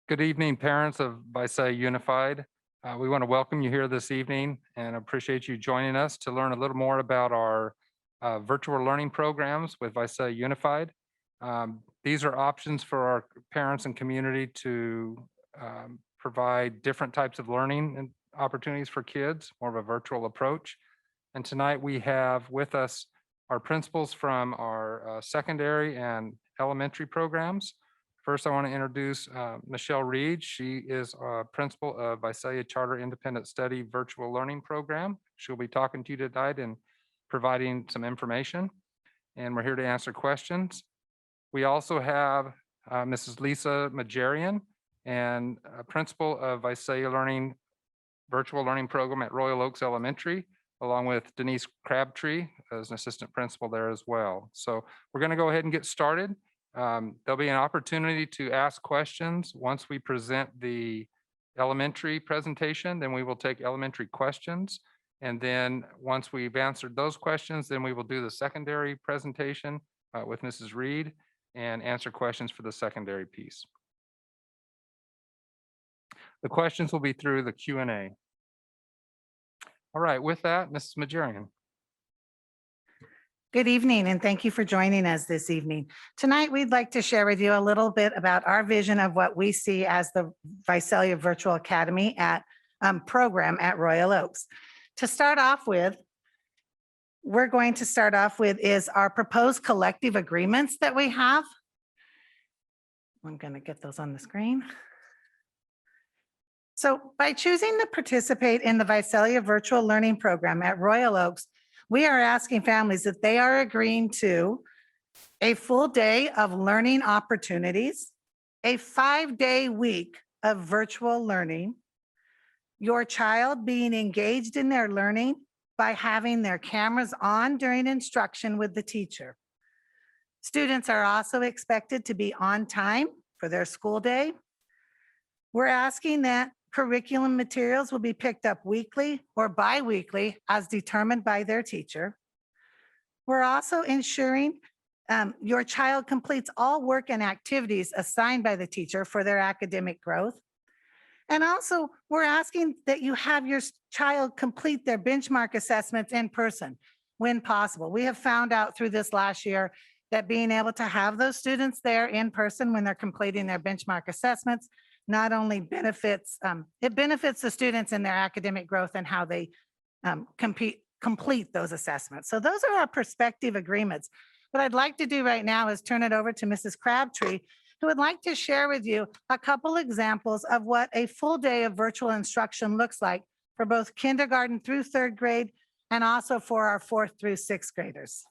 Good evening, parents of Visalia Unified. We want to welcome you here this evening and appreciate you joining us to learn a little more about our virtual learning programs with Visalia Unified. These are options for our parents and community to provide different types of learning and opportunities for kids, more of a virtual approach. And tonight we have with us our principals from our secondary and elementary programs. First, I want to introduce Michelle Reed. She is principal of Visalia Charter Independent Study Virtual Learning Program. She'll be talking to you tonight and providing some information, and we're here to answer questions. We also have Mrs. Lisa Majarian, and principal of Visalia Learning Virtual Learning Program at Royal Oaks Elementary, along with Denise Crabtree as an assistant principal there as well. So we're going to go ahead and get started. There'll be an opportunity to ask questions once we present the elementary presentation, then we will take elementary questions. And then once we've answered those questions, then we will do the secondary presentation with Mrs. Reed and answer questions for the secondary piece. The questions will be through the Q&A. All right, with that, Mrs. Majarian. Good evening, and thank you for joining us this evening. Tonight, we'd like to share with you a little bit about our vision of what we see as the Visalia Virtual Academy program at Royal Oaks. To start off with, we're going to start off with is our proposed collective agreements that we have. I'm going to get those on the screen. So by choosing to participate in the Visalia Virtual Learning Program at Royal Oaks, we are asking families if they are agreeing to a full day of learning opportunities, a 5-day week of virtual learning, your child being engaged in their learning by having their cameras on during instruction with the teacher. Students are also expected to be on time for their school day. We're asking that curriculum materials will be picked up weekly or bi-weekly as determined by their teacher. We're also ensuring your child completes all work and activities assigned by the teacher for their academic growth. And also, we're asking that you have your child complete their benchmark assessments in person when possible. We have found out through this last year that being able to have those students there in person when they're completing their benchmark assessments not only benefits, it benefits the students in their academic growth and how they complete those assessments. So those are our prospective agreements. What I'd like to do right now is turn it over to Mrs. Crabtree, who would like to share with you a couple examples of what a full day of virtual instruction looks like for both kindergarten through 3rd grade and also for our 4th through 6th graders.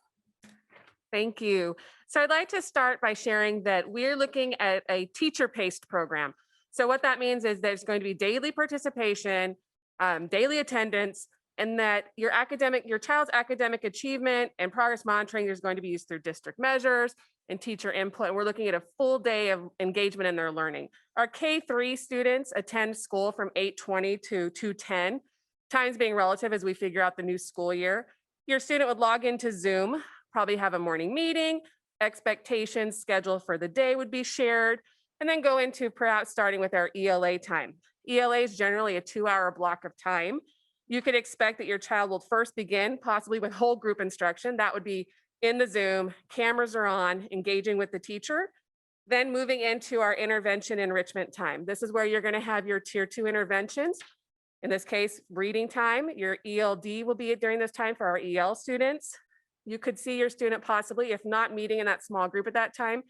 Thank you. So I'd like to start by sharing that we're looking at a teacher-paced program. So what that means is there's going to be daily participation, daily attendance, and that your child's academic achievement and progress monitoring is going to be used through district measures and teacher input. And we're looking at a full day of engagement in their learning. Our K-3 students attend school from 8:20 to 2:10, times being relative as we figure out the new school year. Your student would log into Zoom, probably have a morning meeting, expectations, schedule for the day would be shared, and then go into perhaps starting with our ELA time. ELA is generally a 2-hour block of time. You could expect that your child will first begin possibly with whole group instruction. That would be in the Zoom, cameras are on, engaging with the teacher, then moving into our intervention enrichment time. This is where you're going to have your tier 2 interventions. In this case, reading time. Your ELD will be during this time for our EL students. You could see your student possibly, if not meeting in that small group at that time,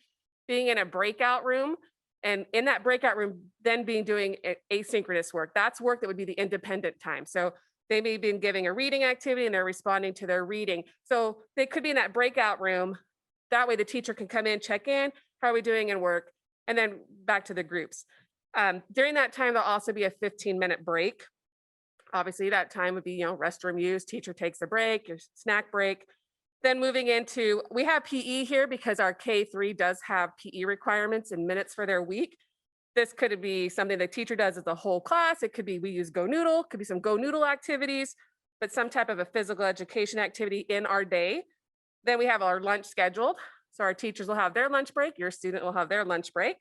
being in a breakout room. And in that breakout room, then doing asynchronous work. That's work that would be the independent time. So they may have been giving a reading activity and they're responding to their reading. So they could be in that breakout room. That way the teacher can come in, check in, how are we doing in work? And then back to the groups. During that time, there'll also be a 15-minute break. Obviously that time would be, restroom use, teacher takes a break, your snack break. Then moving into, we have PE here because our K-3 does have PE requirements and minutes for their week. This could be something the teacher does as a whole class. It could be we use Go Noodle, could be some Go Noodle activities, but some type of a physical education activity in our day. Then we have our lunch scheduled. So our teachers will have their lunch break, your student will have their lunch break.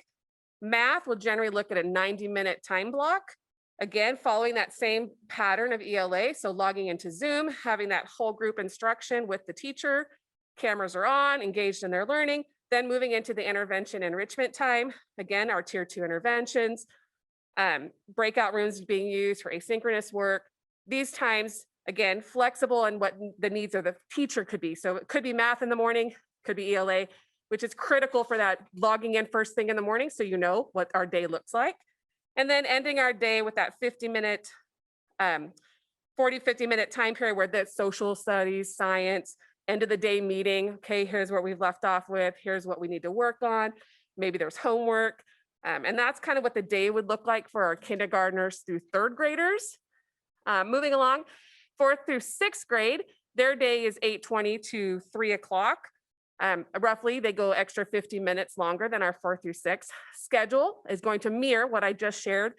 Math will generally look at a 90-minute time block. Again, following that same pattern of ELA. So logging into Zoom, having that whole group instruction with the teacher, cameras are on, engaged in their learning, then moving into the intervention enrichment time. Again, our tier 2 interventions, breakout rooms being used for asynchronous work. These times, again, flexible on what the needs of the teacher could be. So it could be math in the morning, could be ELA, which is critical for that logging in first thing in the morning so you know what our day looks like. And then ending our day with that 50-minute, 50-minute time period where the social studies, science, end of the day meeting. Okay, here's what we've left off with. Here's what we need to work on. Maybe there's homework. And that's kind of what the day would look like for our kindergartners through third graders. Moving along, 4th through 6th grade, their day is 8:20 to 3 o'clock. Roughly, they go extra 50 minutes longer than our 4th through 6th. Schedule is going to mirror what I just shared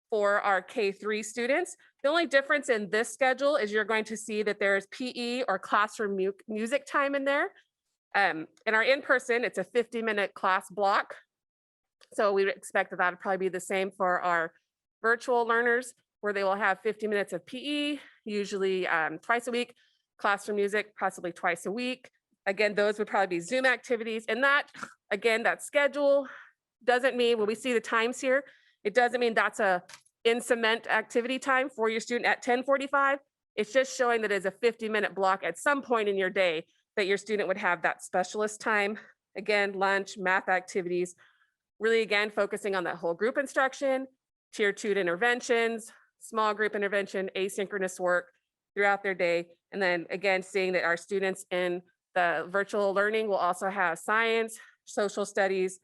for our K3 students. The only difference in this schedule is you're going to see that there's PE or classroom music time in there. In our in-person, it's a 50-minute class block. So we would expect that would probably be the same for our virtual learners, where they will have 50 minutes of PE, usually twice a week, classroom music, possibly twice a week. Again, those would probably be Zoom activities. And that, again, that schedule doesn't mean, when we see the times here, it doesn't mean that's a in cement activity time for your student at 10:45. It's just showing that it's a 50-minute block at some point in your day that your student would have that specialist time. Again, lunch, math activities, really, again, focusing on that whole group instruction, tier 2 interventions, small group intervention, asynchronous work throughout their day. And then again, seeing that our students in the virtual learning will also have science, social studies,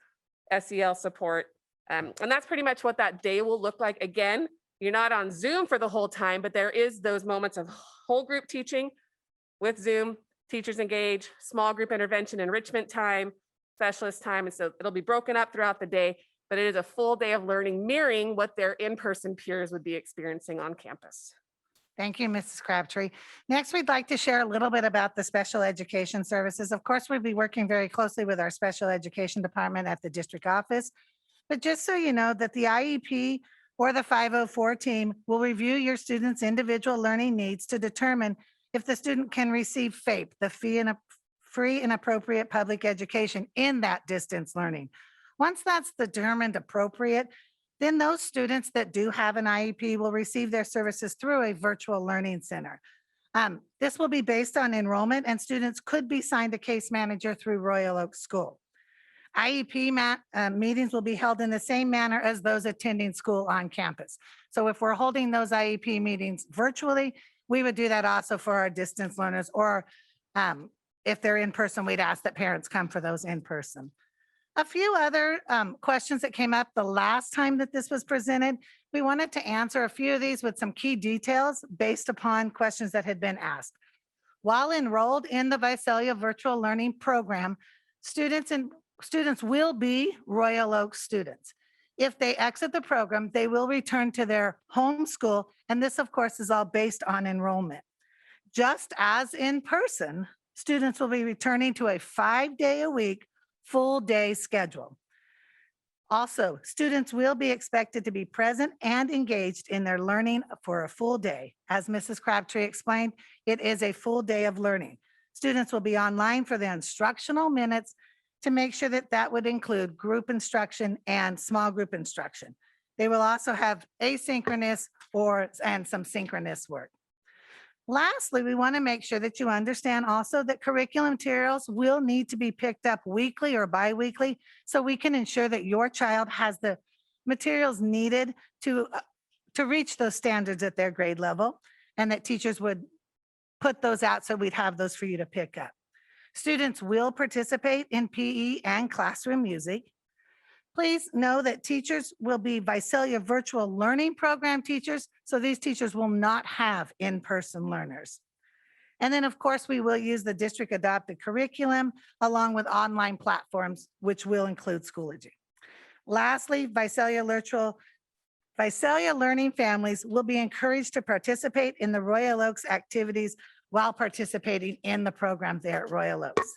SEL support. And that's pretty much what that day will look like. Again, you're not on Zoom for the whole time, but there is those moments of whole group teaching with Zoom, teachers engage, small group intervention, enrichment time, specialist time. And so it'll be broken up throughout the day, but it is a full day of learning, mirroring what their in-person peers would be experiencing on campus. Thank you, Mrs. Crabtree. Next, we'd like to share a little bit about the special education services. Of course, we'll be working very closely with our special education department at the district office. But just so you know that the IEP or the 504 team will review your student's individual learning needs to determine if the student can receive FAPE, the free and appropriate public education in that distance learning. Once that's determined appropriate, then those students that do have an IEP will receive their services through a virtual learning center. This will be based on enrollment, and students could be signed a case manager through Royal Oak School. IEP meetings will be held in the same manner as those attending school on campus. So if we're holding those IEP meetings virtually, we would do that also for our distance learners, or if they're in person, we'd ask that parents come for those in person. A few other questions that came up the last time that this was presented. We wanted to answer a few of these with some key details based upon questions that had been asked. While enrolled in the Visalia virtual learning program, students will be Royal Oak students. If they exit the program, they will return to their home school, and this, of course, is all based on enrollment. Just as in person, students will be returning to a 5-day-a-week full day schedule. Also, students will be expected to be present and engaged in their learning for a full day. As Mrs. Crabtree explained, it is a full day of learning. Students will be online for the instructional minutes to make sure that that would include group instruction and small group instruction. They will also have asynchronous and some synchronous work. Lastly, we want to make sure that you understand also that curriculum materials will need to be picked up weekly or biweekly, so we can ensure that your child has the materials needed to reach those standards at their grade level, and that teachers would put those out so we'd have those for you to pick up. Students will participate in PE and classroom music. Please know that teachers will be Visalia virtual learning program teachers, so these teachers will not have in-person learners. And then, of course, we will use the district adopted curriculum along with online platforms, which will include Schoology. Lastly, Visalia learning families will be encouraged to participate in the Royal Oaks activities while participating in the program there at Royal Oaks.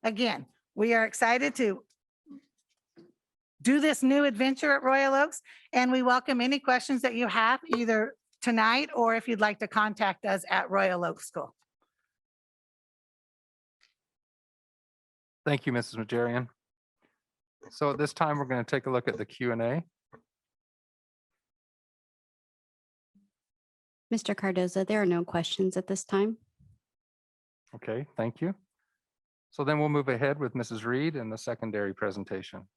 Again, we are excited to do this new adventure at Royal Oaks. And we welcome any questions that you have either tonight or if you'd like to contact us at Royal Oaks School. Thank you, Mrs. Majarian. So at this time, we're going to take a look at the Q&A. Mr. Cardoza, there are no questions at this time. Okay, thank you. So then we'll move ahead with Mrs. Reed and the secondary presentation.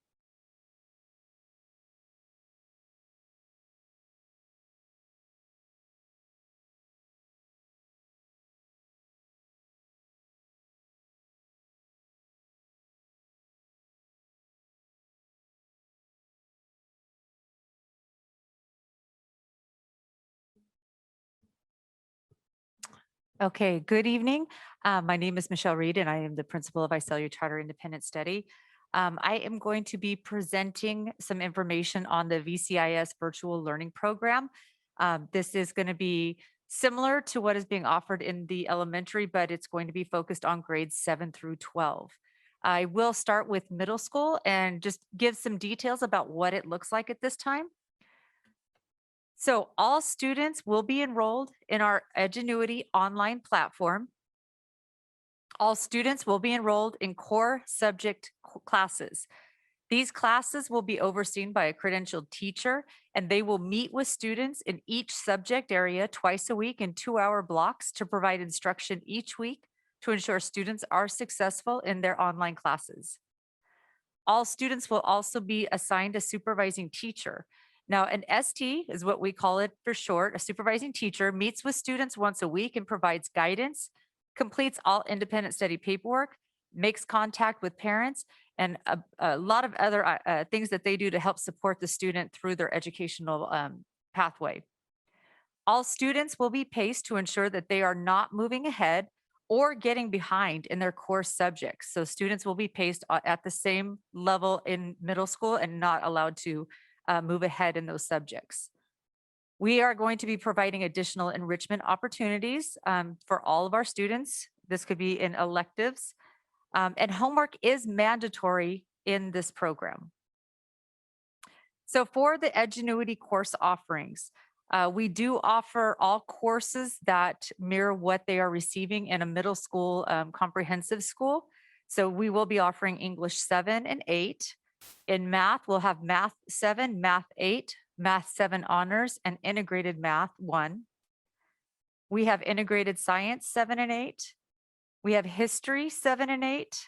Okay, good evening. My name is Michelle Reed, and I am the principal of Visalia Charter Independent Study. I am going to be presenting some information on the VCIS virtual learning program. This is going to be similar to what is being offered in the elementary, but it's going to be focused on grades 7 through 12. I will start with middle school and just give some details about what it looks like at this time. So all students will be enrolled in our Edgenuity online platform. All students will be enrolled in core subject classes. These classes will be overseen by a credentialed teacher, and they will meet with students in each subject area twice a week in 2-hour blocks to provide instruction each week to ensure students are successful in their online classes. All students will also be assigned a supervising teacher. Now, an ST is what we call it for short. A supervising teacher meets with students once a week and provides guidance, completes all independent study paperwork, makes contact with parents, and a lot of other things that they do to help support the student through their educational pathway. All students will be paced to ensure that they are not moving ahead or getting behind in their core subjects. So students will be paced at the same level in middle school and not allowed to move ahead in those subjects. We are going to be providing additional enrichment opportunities for all of our students. This could be in electives, and homework is mandatory in this program. So for the Edgenuity course offerings, we do offer all courses that mirror what they are receiving in a middle school comprehensive school. So we will be offering English 7 and 8. In math, we'll have Math 7, Math 8, Math 7 Honors, and Integrated Math 1. We have Integrated Science 7 and 8. We have History 7 and 8.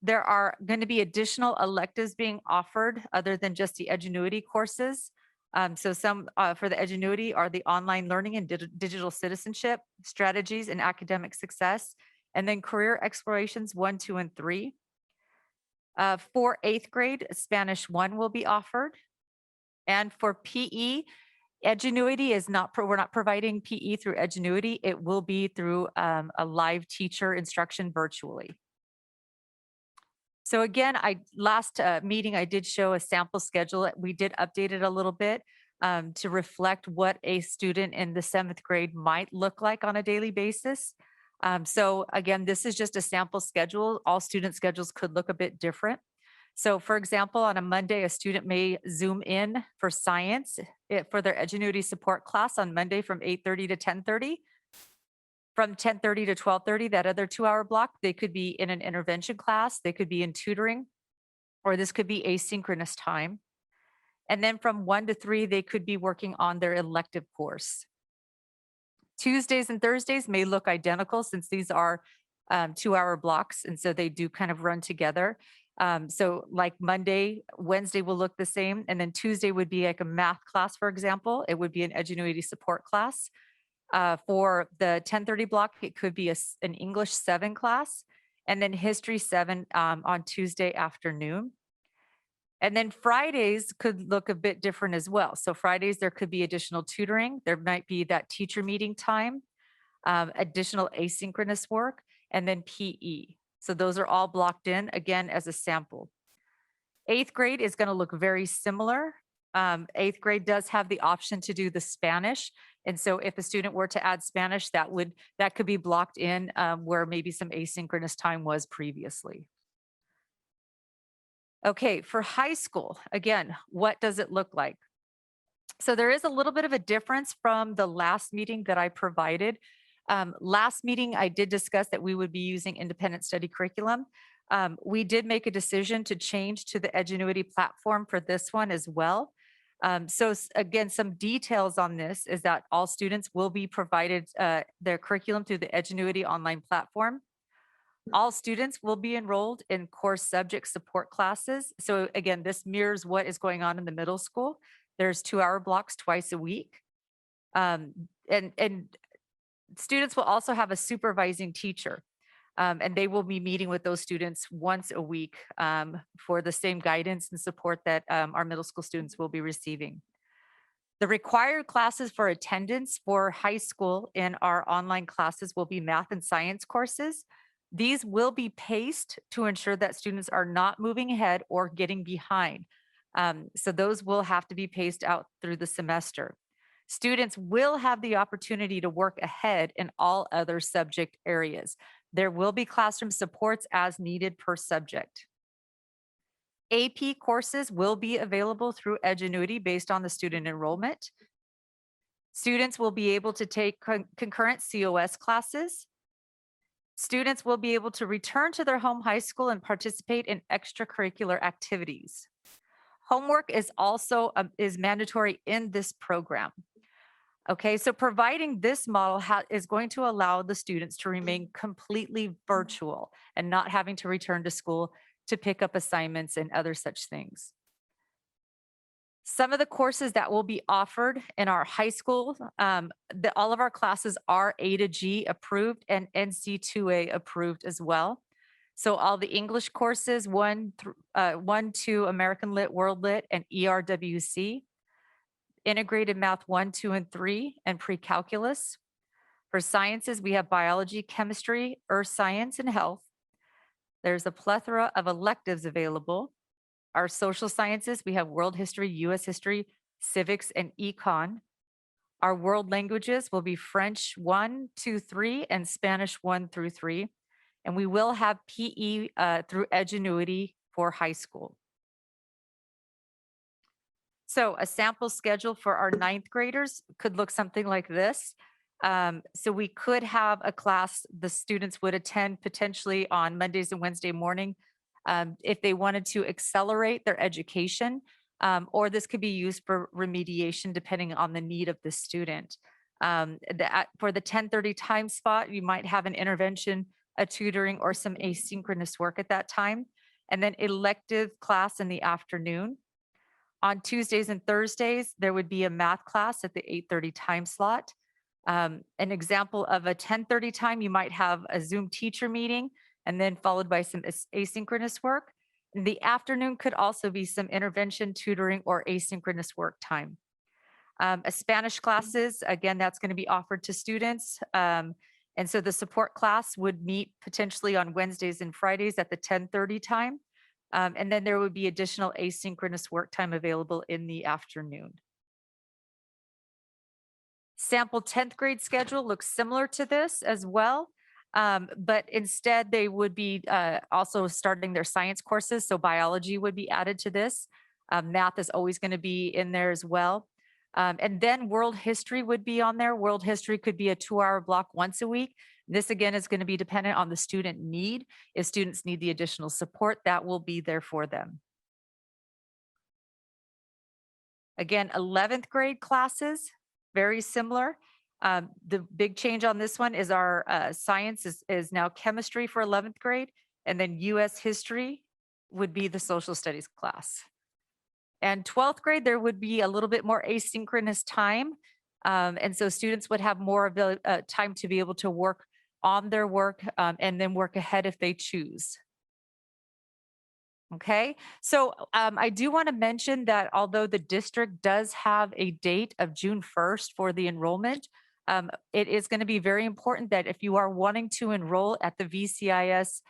There are going to be additional electives being offered other than just the Edgenuity courses. So some for the Edgenuity are the online learning and digital citizenship, strategies and academic success, and then career explorations 1, 2, and 3. For 8th grade, Spanish 1 will be offered. And for PE, Edgenuity is not, we're not providing PE through Edgenuity. It will be through a live teacher instruction virtually. So again, last meeting, I did show a sample schedule. We did update it a little bit to reflect what a student in the 7th grade might look like on a daily basis. So again, this is just a sample schedule. All student schedules could look a bit different. So for example, on a Monday, a student may Zoom in for science for their Edgenuity support class on Monday from 8:30 to 10:30. From 10:30 to 12:30, that other 2-hour block, they could be in an intervention class, they could be in tutoring, or this could be asynchronous time. And then from 1 to 3, they could be working on their elective course. Tuesdays and Thursdays may look identical since these are 2-hour blocks, and so they do kind of run together. So like Monday, Wednesday will look the same, and then Tuesday would be like a math class, for example. It would be an Edgenuity support class. For the 10:30 block, it could be an English 7 class, and then History 7 on Tuesday afternoon. And then Fridays could look a bit different as well. So Fridays, there could be additional tutoring. There might be that teacher meeting time, additional asynchronous work, and then PE. So those are all blocked in, again, as a sample. 8th grade is going to look very similar. 8th grade does have the option to do the Spanish. And so if a student were to add Spanish, that could be blocked in where maybe some asynchronous time was previously. Okay, for high school, again, what does it look like? So there is a little bit of a difference from the last meeting that I provided. Last meeting, I did discuss that we would be using independent study curriculum. We did make a decision to change to the Edgenuity platform for this one as well. Again, some details on this is that all students will be provided their curriculum through the Edgenuity online platform. All students will be enrolled in core subject support classes. So again, this mirrors what is going on in the middle school. There's 2-hour blocks twice a week. And students will also have a supervising teacher. And they will be meeting with those students once a week for the same guidance and support that our middle school students will be receiving. The required classes for attendance for high school in our online classes will be math and science courses. These will be paced to ensure that students are not moving ahead or getting behind. So those will have to be paced out through the semester. Students will have the opportunity to work ahead in all other subject areas. There will be classroom supports as needed per subject. AP courses will be available through Edgenuity based on the student enrollment. Students will be able to take concurrent COS classes. Students will be able to return to their home high school and participate in extracurricular activities. Homework is also is mandatory in this program. Okay, so providing this model is going to allow the students to remain completely virtual and not having to return to school to pick up assignments and other such things. Some of the courses that will be offered in our high school, all of our classes are A to G approved and NC2A approved as well. So all the English courses, 1 to American Lit, World Lit, and ERWC. Integrated Math 1, 2, and 3, and pre-calculus. For sciences, we have biology, chemistry, earth science, and health. There's a plethora of electives available. Our social sciences, we have world history, US history, civics, and econ. Our world languages will be French 1, 2, 3, and Spanish 1 through 3. And we will have PE through Edgenuity for high school. So a sample schedule for our 9th graders could look something like this. So we could have a class the students would attend potentially on Mondays and Wednesday morning if they wanted to accelerate their education, or this could be used for remediation depending on the need of the student. For the 10:30 time spot, you might have an intervention, a tutoring, or some asynchronous work at that time, and then elective class in the afternoon. On Tuesdays and Thursdays, there would be a math class at the 8:30 time slot. An example of a 10:30 time, you might have a Zoom teacher meeting and then followed by some asynchronous work. In the afternoon could also be some intervention, tutoring, or asynchronous work time. A Spanish classes, again, that's going to be offered to students. And so the support class would meet potentially on Wednesdays and Fridays at the 10:30 time. And then there would be additional asynchronous work time available in the afternoon. Sample 10th grade schedule looks similar to this as well, but instead they would be also starting their science courses. So biology would be added to this. Math is always going to be in there as well. And then world history would be on there. World history could be a 2-hour block once a week. This again is going to be dependent on the student need. If students need the additional support, that will be there for them. Again, 11th grade classes, very similar. The big change on this one is our science is now chemistry for 11th grade, and then US history would be the social studies class. And 12th grade, there would be a little bit more asynchronous time. And so students would have more time to be able to work on their work and then work ahead if they choose. Okay, so I do want to mention that although the district does have a date of June 1st for the enrollment, it is going to be very important that if you are wanting to enroll at the VCIS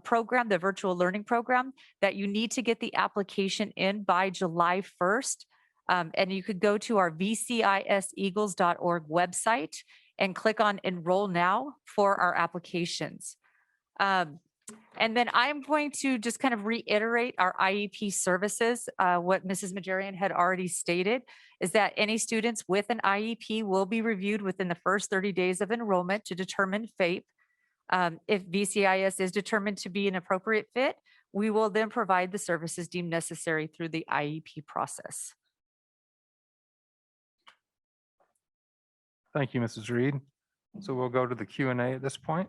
program, the virtual learning program, that you need to get the application in by July 1st. And you could go to our vciseagles.org website and click on Enroll Now for our applications. And then I'm going to just kind of reiterate our IEP services. What Mrs. Majorian had already stated is that any students with an IEP will be reviewed within the first 30 days of enrollment to determine FAPE. If VCIS is determined to be an appropriate fit, we will then provide the services deemed necessary through the IEP process. Thank you, Mrs. Reed. So we'll go to the Q&A at this point.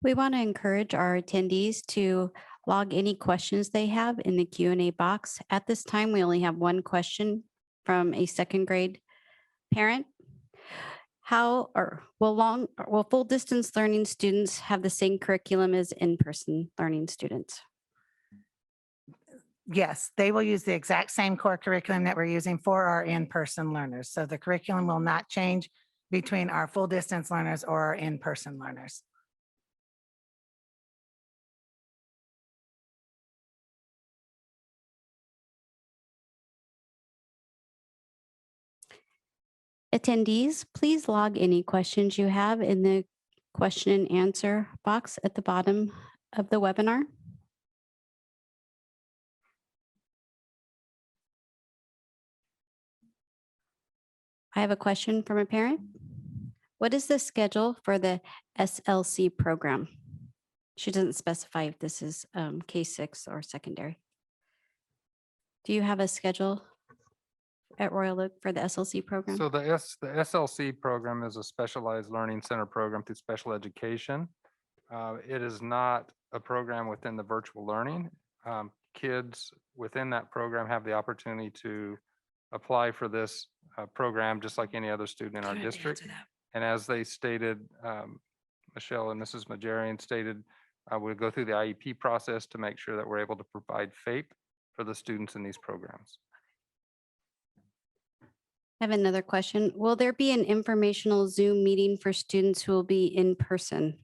We want to encourage our attendees to log any questions they have in the Q&A box. At this time, we only have one question from a second grade parent. Will full distance learning students have the same curriculum as in-person learning students? Yes, they will use the exact same core curriculum that we're using for our in-person learners. So the curriculum will not change between our full distance learners or our in-person learners. Attendees, please log any questions you have in the question and answer box at the bottom of the webinar. I have a question from a parent. What is the schedule for the SLC program? She doesn't specify if this is K-6 or secondary. Do you have a schedule at Royal Oak for the SLC program? So the SLC program is a specialized learning center program through special education. It is not a program within the virtual learning. Kids within that program have the opportunity to apply for this program just like any other student in our district. And as they stated, Michelle and Mrs. Majorian stated, we'll go through the IEP process to make sure that we're able to provide FAPE for the students in these programs. I have another question. Will there be an informational Zoom meeting for students who will be in person?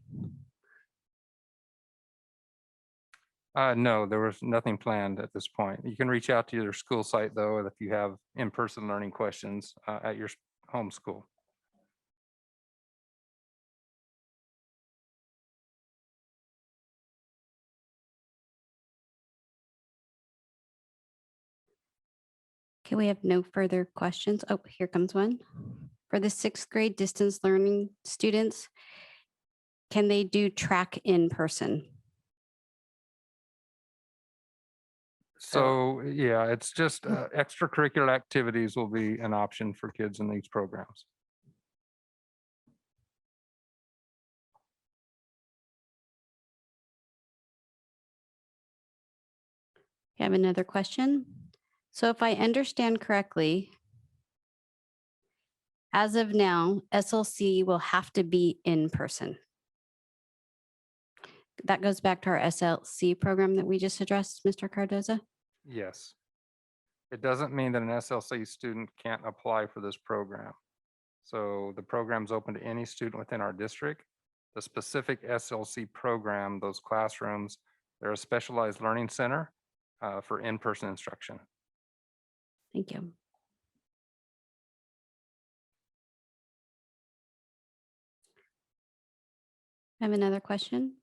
No, there was nothing planned at this point. You can reach out to your school site though, if you have in-person learning questions at your home school. Okay, we have no further questions. Oh, here comes one. For the sixth grade distance learning students, can they do track in person? So yeah, it's just extracurricular activities will be an option for kids in these programs. I have another question. So if I understand correctly, as of now, SLC will have to be in person. That goes back to our SLC program that we just addressed, Mr. Cardoza. Yes. It doesn't mean that an SLC student can't apply for this program. So the program's open to any student within our district. The specific SLC program, those classrooms, they're a specialized learning center for in-person instruction. Thank you. I have another question.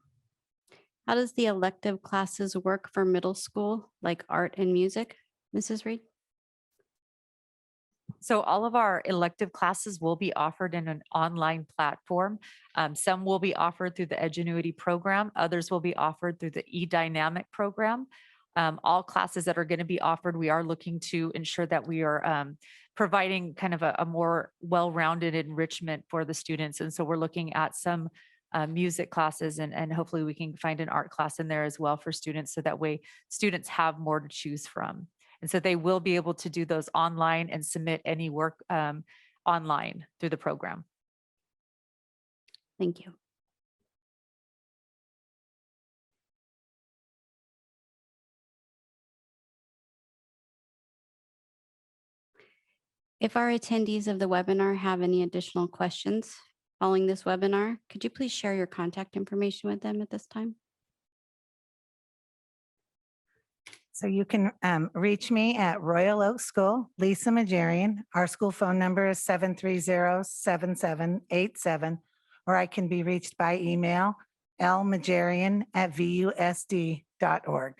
How does the elective classes work for middle school, like art and music, Mrs. Reed? So all of our elective classes will be offered in an online platform. Some will be offered through the Edgenuity program. Others will be offered through the eDynamic program. All classes that are going to be offered, we are looking to ensure that we are providing kind of a more well-rounded enrichment for the students. And so we're looking at some music classes and hopefully we can find an art class in there as well for students. So that way students have more to choose from. And so they will be able to do those online and submit any work online through the program. Thank you. If our attendees of the webinar have any additional questions following this webinar, could you please share your contact information with them at this time? So you can reach me at Royal Oak School, Lisa Majorian. Our school phone number is 730-7787, or I can be reached by email lmajarian@vusd.org.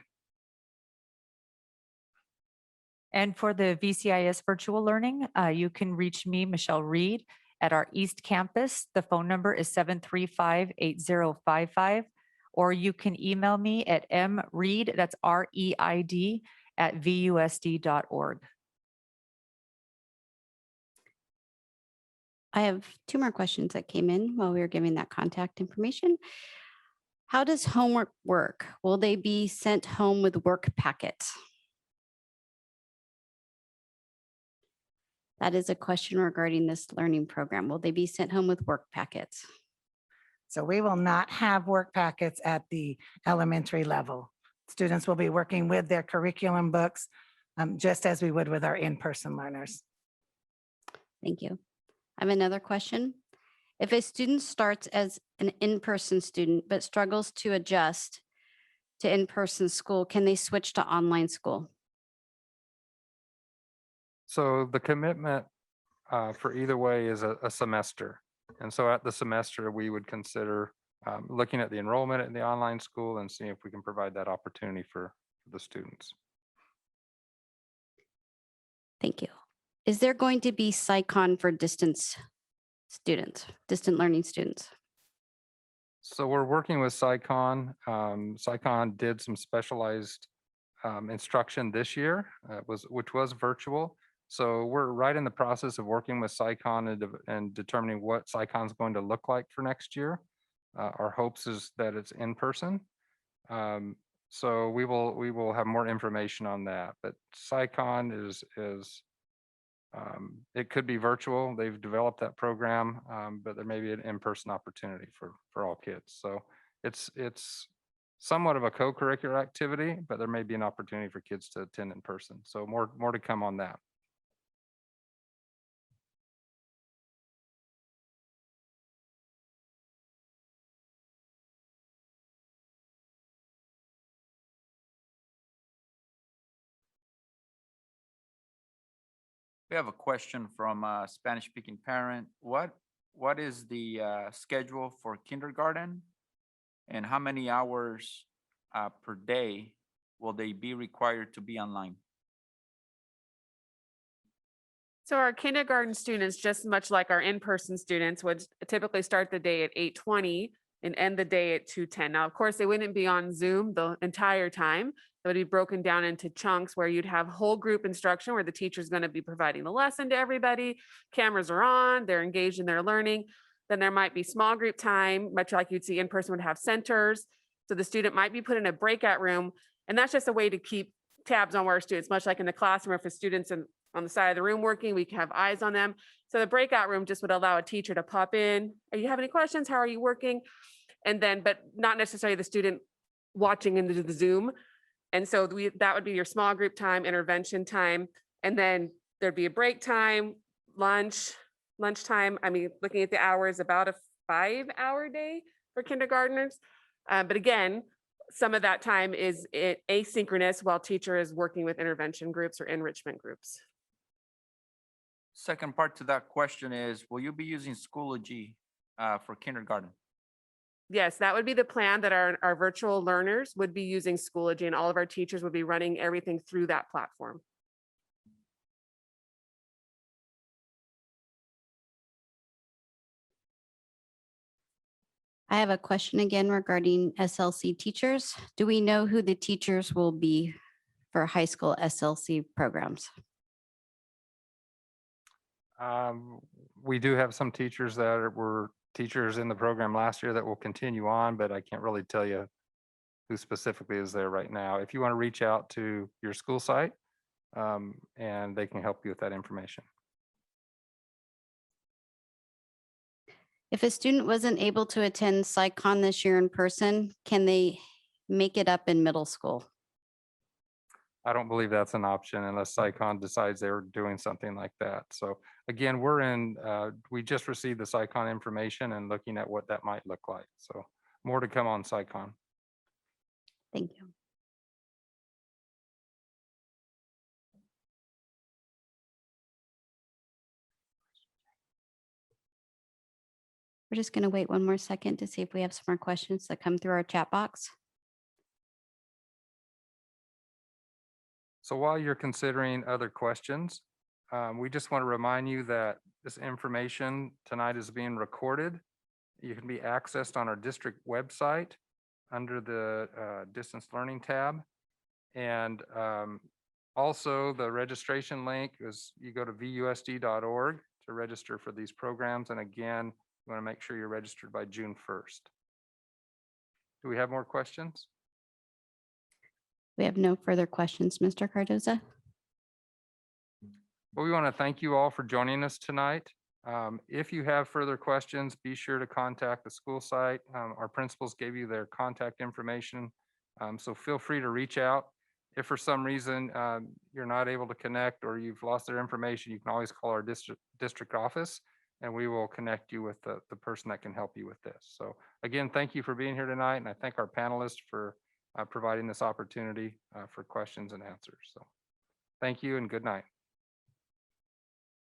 And for the VCIS virtual learning, you can reach me, Michelle Reed, at our East Campus. The phone number is 735-8055, or you can email me at mreid, that's REID, @VUSD.org. I have two more questions that came in while we were giving that contact information. How does homework work? Will they be sent home with work packets? That is a question regarding this learning program. Will they be sent home with work packets? So we will not have work packets at the elementary level. Students will be working with their curriculum books, just as we would with our in-person learners. Thank you. I have another question. If a student starts as an in-person student but struggles to adjust to in-person school, can they switch to online school? So the commitment for either way is a semester. And so at the semester, we would consider looking at the enrollment in the online school and seeing if we can provide that opportunity for the students. Thank you. Is there going to be SciCon for distance students, distant learning students? So we're working with SciCon. SciCon did some specialized instruction this year, which was virtual. So we're right in the process of working with SciCon and determining what SciCon is going to look like for next year. Our hopes is that it's in person. So we will have more information on that. But SciCon is it could be virtual. They've developed that program, but there may be an in-person opportunity for all kids. So it's somewhat of a co-curricular activity, but there may be an opportunity for kids to attend in person. So more to come on that. We have a question from a Spanish-speaking parent. What is the schedule for kindergarten? And how many hours per day will they be required to be online? So our kindergarten students, just much like our in-person students, would typically start the day at 8:20 and end the day at 2:10. Now, of course, they wouldn't be on Zoom the entire time. It would be broken down into chunks where you'd have whole group instruction where the teacher's going to be providing the lesson to everybody. Cameras are on, they're engaged in their learning. Then there might be small group time, much like you'd see in person would have centers. So the student might be put in a breakout room, and that's just a way to keep tabs on where our students, much like in the classroom, if a student's on the side of the room working, we can have eyes on them. So the breakout room just would allow a teacher to pop in. Are you have any questions? How are you working? And then, but not necessarily the student watching into the Zoom. And so that would be your small group time, intervention time. And then there'd be a break time, lunchtime. I mean, looking at the hours, about a 5-hour day for kindergartners. But again, some of that time is asynchronous while teacher is working with intervention groups or enrichment groups. Second part to that question is, will you be using Schoology for kindergarten? Yes, that would be the plan, that our virtual learners would be using Schoology, and all of our teachers would be running everything through that platform. I have a question again regarding SLC teachers. Do we know who the teachers will be for high school SLC programs? We do have some teachers that were teachers in the program last year that will continue on, but I can't really tell you who specifically is there right now. If you want to reach out to your school site, and they can help you with that information. If a student wasn't able to attend SciCon this year in person, can they make it up in middle school? I don't believe that's an option unless SciCon decides they're doing something like that. So again, we just received the SciCon information and looking at what that might look like. So more to come on SciCon. Thank you. We're just going to wait one more second to see if we have some more questions that come through our chat box. So while you're considering other questions, we just want to remind you that this information tonight is being recorded. You can be accessed on our district website under the distance learning tab. And also the registration link is you go to VUSD.org to register for these programs. And again, you want to make sure you're registered by June 1st. Do we have more questions? We have no further questions, Mr. Cardoza. Well, we want to thank you all for joining us tonight. If you have further questions, be sure to contact the school site. Our principals gave you their contact information, so feel free to reach out. If for some reason you're not able to connect or you've lost their information, you can always call our district office and we will connect you with the person that can help you with this. So again, thank you for being here tonight, and I thank our panelists for providing this opportunity for questions and answers. So thank you and good night.